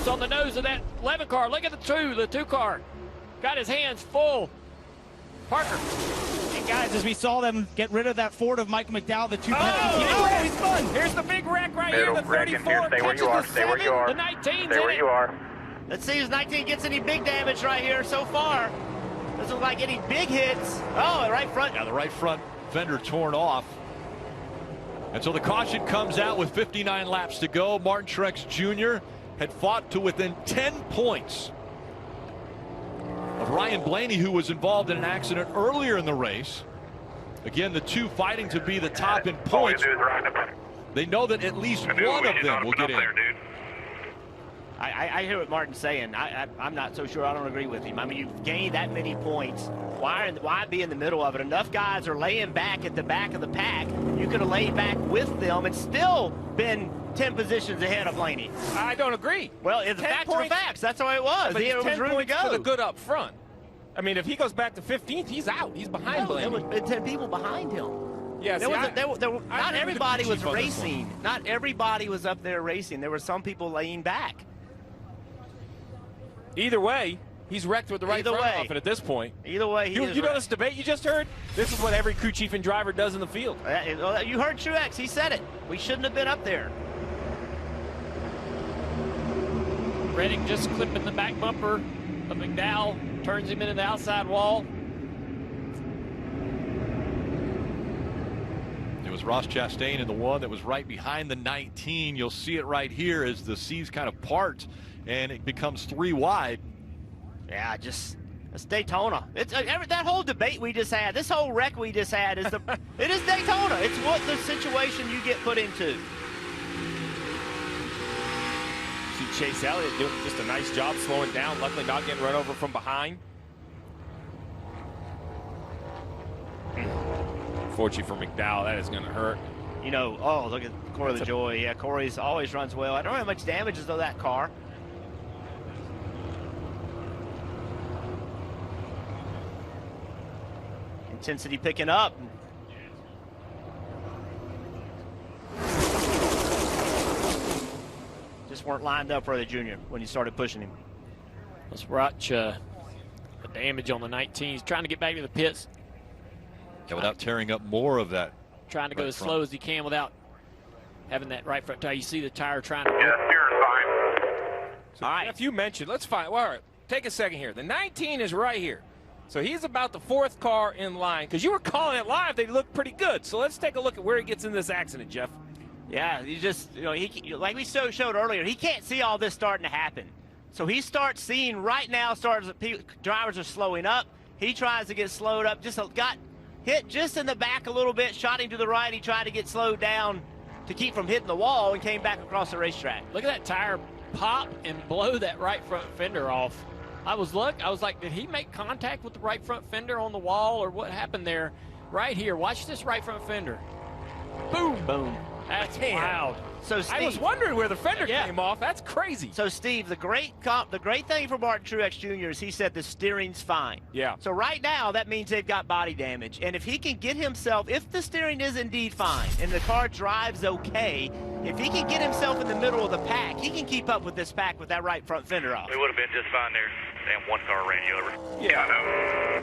loose on the nose of that 11 car. Look at the two car. Got his hands full. Parker. And guys, as we saw them get rid of that Ford of Mike McDowell, the two. Oh, he's fun. Here's the big wreck right here. The 34 stay where you are. Stay where you are. The 19's Stay where you are. Let's see if 19 gets any big damage right here so far. Doesn't look like any big hits. Oh, right front. Yeah, the right front fender torn off. And so the caution comes out with 59 laps to go. Martin Truex Jr. had fought to within 10 points of Ryan Blaney, who was involved in an accident earlier in the race. Again, the two fighting to be the top in points. They know that at least one of them will get in. I hear what Martin's saying. I'm not so sure. I don't agree with him. I mean, you've gained that many points. Why be in the middle of it? Enough guys are laying back at the back of the pack. You could have laid back with them and still been 10 positions ahead of Blaney. I don't agree. Well, it's the facts are facts. That's the way it was. But There was 10 room to points go. for the good up front. I mean, if he goes back to 15th, he's out. He's behind Blaney. There was 10 people behind him. Yeah, not everybody was racing. Not everybody was up there racing. There were some people laying back. Either way, he's wrecked with the right front off it at this point. Either way, you know this debate you just heard? This is what every crew chief and driver does in the field. You heard Truex. He said it. We shouldn't have been up there. Reddick just clipping the back bumper of McDowell. Turns him into the outside wall. It was Ross Chastain in the one that was right behind the 19. You'll see it right here as the seas kind of part and it becomes 3 wide. Yeah, it's Daytona. It's that whole debate we just had, this whole wreck we just had is it is Daytona. It's what the situation you get put into. See Chase Elliott doing just a nice job slowing down, luckily not getting run over from behind. Unfortunately for McDowell, that is going to hurt. You know, oh, look at Corey LaJoie. Yeah, Corey's always runs well. I don't know how much damage is though that car. Intensity picking up. Just weren't lined up for the junior when you started pushing him. Let's watch the damage on the 19. He's trying to get back to the pits. Yeah, without tearing up more of that. Trying to go as slow as he can without having that right front tire. You see the tire trying to. Yes, you're fine. So, all right. If you mentioned, let's find. Well, all right, take a second here. The 19 is right here. So he's about the 4th car in line. Because you were calling it live, they look pretty good. So let's take a look at where he gets in this accident, Jeff. Yeah, he just, like we showed earlier, he can't see all this starting to happen. So he starts seeing right now, drivers are slowing up. He tries to get slowed up, just got hit just in the back a little bit, shot him to the right. He tried to get slowed down to keep from hitting the wall and came back across the racetrack. Look at that tire pop and blow that right front fender off. I was like, did he make contact with the right front fender on the wall or what happened there? Right here, watch this right front fender. Boom. Boom. That's wild. So Steve, I was wondering where the fender came off. That's crazy. So Steve, the great thing for Martin Truex Jr. is he said the steering's fine. Yeah. So right now that means they've got body damage, and if he can get himself, if the steering is indeed fine and the car drives okay, if he can get himself in the middle of the pack, he can keep up with this pack with that right front fender off. We would have been just fine there. Damn, one car ran you over. Yeah.